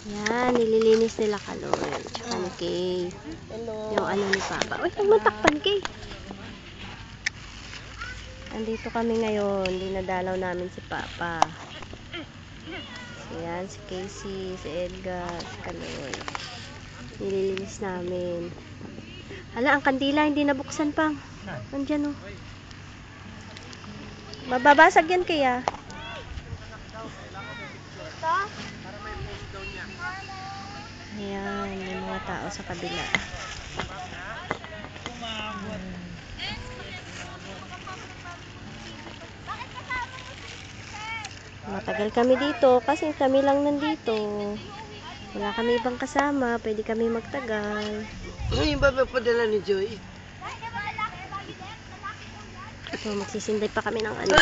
Yan, nililinis nila Kaloy. Tsaka ni Kay. Hello. Yung ano ni Papa. Uy, huwag matakpan, Kay. Andito kami ngayon. Dinadalaw namin si Papa. Yan, si Casey, si Edgar, si Kaloy. Nililinis namin. Hala, ang kandila hindi nabuksan pang. Andyan, oh. Mababasag yan, Kaya. Ayan, may mga tao sa kabila. Matagal kami dito kasi kami lang nandito. Wala kami ibang kasama. Pwede kami magtagal. Yung ba padala ni Joy? So, magsisinday pa kami ng ano.